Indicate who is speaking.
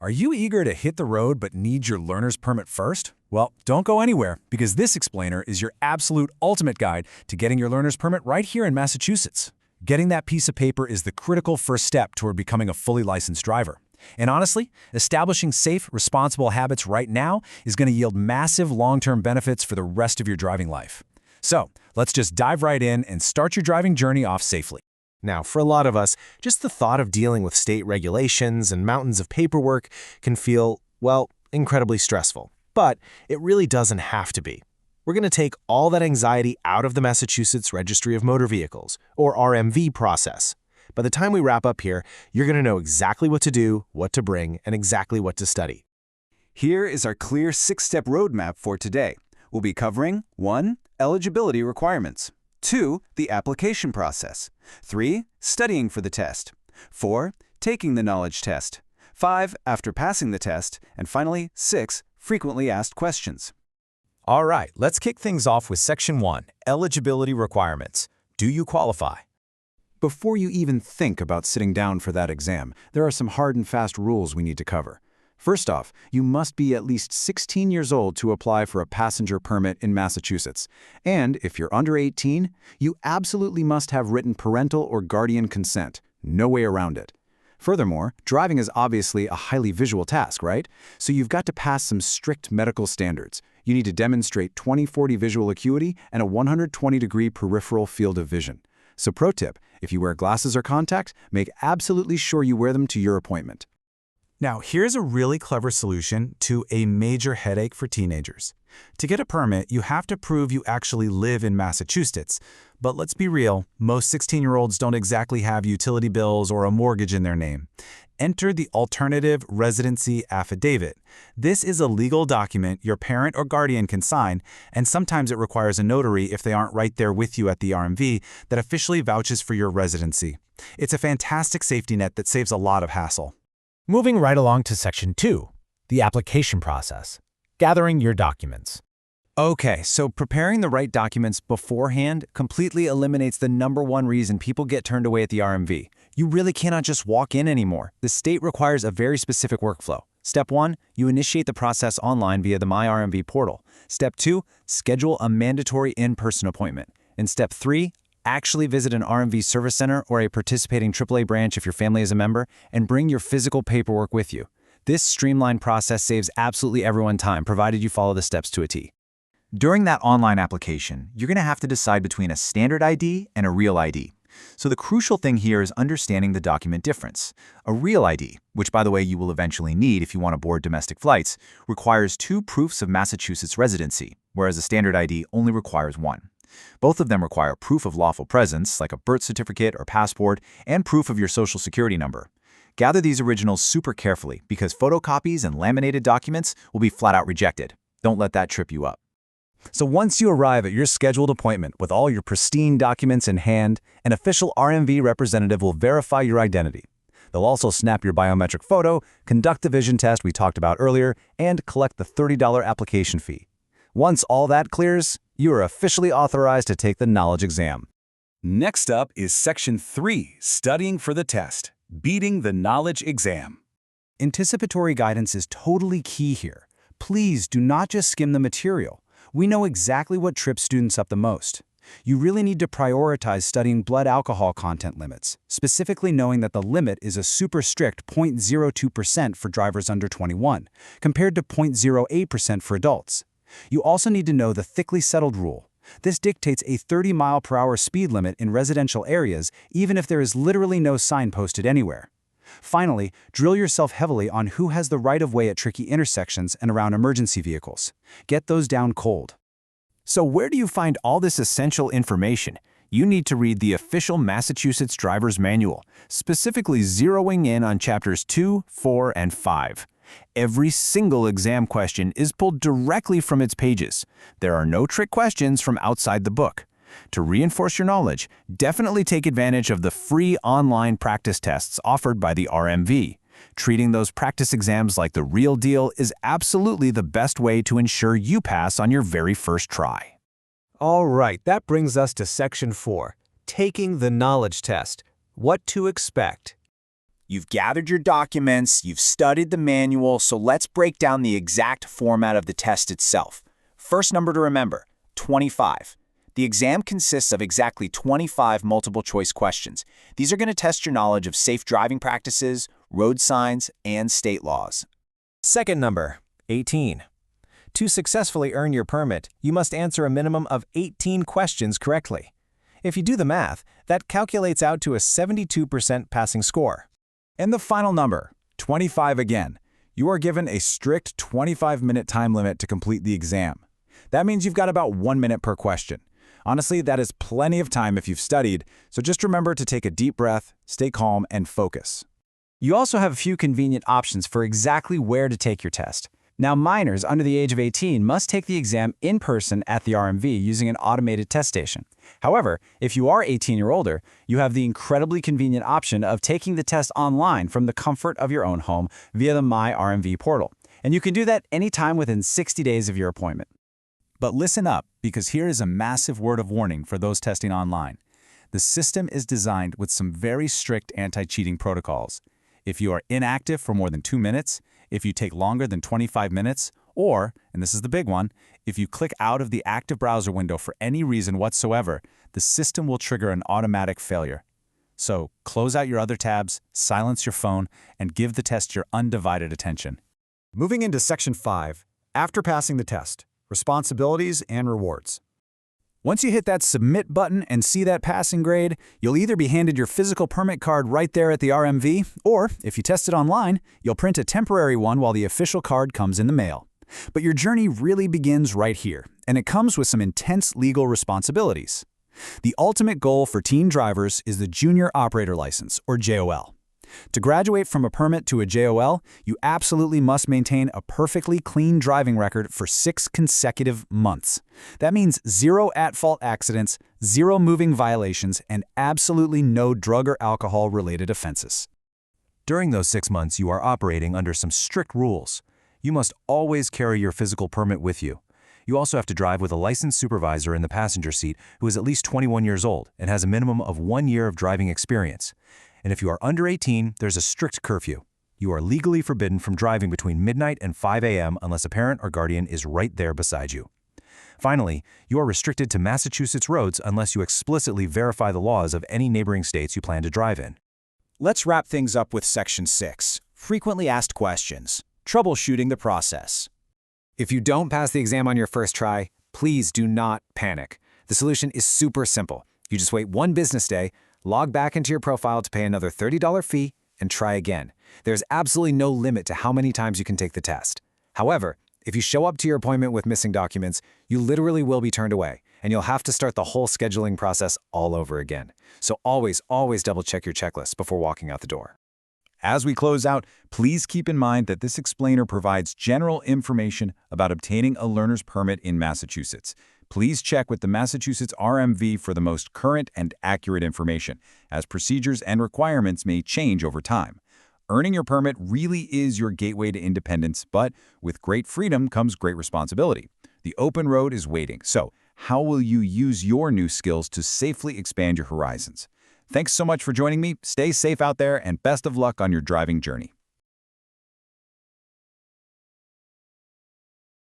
Speaker 1: Are you eager to hit the road but need your learner's permit first? Well, don't go anywhere, because this explainer is your absolute ultimate guide to getting your learner's permit right here in Massachusetts. Getting that piece of paper is the critical first step toward becoming a fully licensed driver. And honestly, establishing safe, responsible habits right now is going to yield massive long-term benefits for the rest of your driving life. So, let's just dive right in and start your driving journey off safely.
Speaker 2: Now, for a lot of us, just the thought of dealing with state regulations and mountains of paperwork can feel, well, incredibly stressful. But it really doesn't have to be. We're going to take all that anxiety out of the Massachusetts Registry of Motor Vehicles, or RMV process. By the time we wrap up here, you're going to know exactly what to do, what to bring, and exactly what to study.
Speaker 3: Here is our clear 6-step roadmap for today. We'll be covering 1. Eligibility requirements. 2. The application process. 3. Studying for the test. 4. Taking the knowledge test. 5. After passing the test. And finally, 6. Frequently asked questions.
Speaker 1: All right, let's kick things off with Section 1, Eligibility Requirements. Do you qualify? Before you even think about sitting down for that exam, there are some hard and fast rules we need to cover. First off, you must be at least 16 years old to apply for a passenger permit in Massachusetts. And if you're under 18, you absolutely must have written parental or guardian consent. No way around it. Furthermore, driving is obviously a highly visual task, right? So you've got to pass some strict medical standards. You need to demonstrate 20/40 visual acuity and a 120-degree peripheral field of vision. So pro tip, if you wear glasses or contacts, make absolutely sure you wear them to your appointment. Now, here's a really clever solution to a major headache for teenagers. To get a permit, you have to prove you actually live in Massachusetts. But let's be real, most 16-year-olds don't exactly have utility bills or a mortgage in their name. Enter the Alternative Residency Affidavit. This is a legal document your parent or guardian can sign, and sometimes it requires a notary if they aren't right there with you at the RMV that officially vouches for your residency. It's a fantastic safety net that saves a lot of hassle.
Speaker 4: Moving right along to Section 2, the application process. Gathering your documents.
Speaker 1: Okay, so preparing the right documents beforehand completely eliminates the #1 reason people get turned away at the RMV. You really cannot just walk in anymore. The state requires a very specific workflow. Step 1, you initiate the process online via the MyRMV portal. Step 2, schedule a mandatory in-person appointment. And Step 3, actually visit an RMV service center or a participating AAA branch if your family is a member, and bring your physical paperwork with you. This streamlined process saves absolutely everyone time, provided you follow the steps to a T. During that online application, you're going to have to decide between a standard ID and a real ID. So the crucial thing here is understanding the document difference. A real ID, which by the way you will eventually need if you want to board domestic flights, requires 2 proofs of Massachusetts residency, whereas a standard ID only requires 1. Both of them require proof of lawful presence, like a birth certificate or passport, and proof of your social security number. Gather these originals super carefully, because photocopies and laminated documents will be flat out rejected. Don't let that trip you up. So once you arrive at your scheduled appointment with all your pristine documents in hand, an official RMV representative will verify your identity. They'll also snap your biometric photo, conduct the vision test we talked about earlier, and collect the $30 application fee. Once all that clears, you are officially authorized to take the knowledge exam.
Speaker 3: Next up is Section 3, Studying for the Test, Beating the Knowledge Exam.
Speaker 1: Anticipatory guidance is totally key here. Please do not just skim the material. We know exactly what trips students up the most. You really need to prioritize studying blood alcohol content limits, specifically knowing that the limit is a super strict 0.02% for drivers under 21, compared to 0.08% for adults. You also need to know the thickly settled rule. This dictates a 30-mile-per-hour speed limit in residential areas, even if there is literally no sign posted anywhere. Finally, drill yourself heavily on who has the right-of-way at tricky intersections and around emergency vehicles. Get those down cold. So where do you find all this essential information? You need to read the official Massachusetts Driver's Manual, specifically zeroing in on Chapters 2, 4, and 5. Every single exam question is pulled directly from its pages. There are no trick questions from outside the book. To reinforce your knowledge, definitely take advantage of the free online practice tests offered by the RMV. Treating those practice exams like the real deal is absolutely the best way to ensure you pass on your very first try.
Speaker 2: All right, that brings us to Section 4, Taking the Knowledge Test. What to expect.
Speaker 5: You've gathered your documents, you've studied the manual, so let's break down the exact format of the test itself. First number to remember, 25. The exam consists of exactly 25 multiple-choice questions. These are going to test your knowledge of safe driving practices, road signs, and state laws.
Speaker 2: Second number, 18. To successfully earn your permit, you must answer a minimum of 18 questions correctly. If you do the math, that calculates out to a 72% passing score.
Speaker 3: And the final number, 25 again. You are given a strict 25-minute time limit to complete the exam. That means you've got about 1 minute per question. Honestly, that is plenty of time if you've studied, so just remember to take a deep breath, stay calm, and focus.
Speaker 1: You also have a few convenient options for exactly where to take your test. Now, minors under the age of 18 must take the exam in person at the RMV using an automated test station. However, if you are 18 or older, you have the incredibly convenient option of taking the test online from the comfort of your own home via the My RMV portal. And you can do that anytime within 60 days of your appointment.
Speaker 3: But listen up, because here is a massive word of warning for those testing online. The system is designed with some very strict anti-cheating protocols. If you are inactive for more than 2 minutes, if you take longer than 25 minutes, or, and this is the big one, if you click out of the active browser window for any reason whatsoever, the system will trigger an automatic failure. So close out your other tabs, silence your phone, and give the test your undivided attention.
Speaker 6: Moving into Section 5, after passing the test, responsibilities and rewards.
Speaker 3: Once you hit that submit button and see that passing grade, you'll either be handed your physical permit card right there at the RMV, or, if you test it online, you'll print a temporary one while the official card comes in the mail. But your journey really begins right here, and it comes with some intense legal responsibilities. The ultimate goal for teen drivers is the Junior Operator License, or JOL. To graduate from a permit to a JOL, you absolutely must maintain a perfectly clean driving record for 6 consecutive months. That means 0 at-fault accidents, 0 moving violations, and absolutely no drug or alcohol-related offenses.
Speaker 1: During those 6 months, you are operating under some strict rules. You must always carry your physical permit with you. You also have to drive with a licensed supervisor in the passenger seat who is at least 21 years old and has a minimum of 1 year of driving experience. And if you are under 18, there's a strict curfew. You are legally forbidden from driving between midnight and 5 a.m. unless a parent or guardian is right there beside you. Finally, you are restricted to Massachusetts roads unless you explicitly verify the laws of any neighboring states you plan to drive in.
Speaker 5: Let's wrap things up with Section 6, frequently asked questions, troubleshooting the process.
Speaker 1: If you don't pass the exam on your first try, please do not panic. The solution is super simple. You just wait 1 business day, log back into your profile to pay another $30 fee, and try again. There's absolutely no limit to how many times you can take the test. However, if you show up to your appointment with missing documents, you literally will be turned away, and you'll have to start the whole scheduling process all over again. So always double-check your checklist before walking out the door.
Speaker 3: As we close out, please keep in mind that this explainer provides general information about obtaining a learner's permit in Massachusetts. Please check with the Massachusetts RMV for the most current and accurate information, as procedures and requirements may change over time. Earning your permit really is your gateway to independence, but with great freedom comes great responsibility. The open road is waiting, so how will you use your new skills to safely expand your horizons? Thanks so much for joining me. Stay safe out there, and best of luck on your driving journey.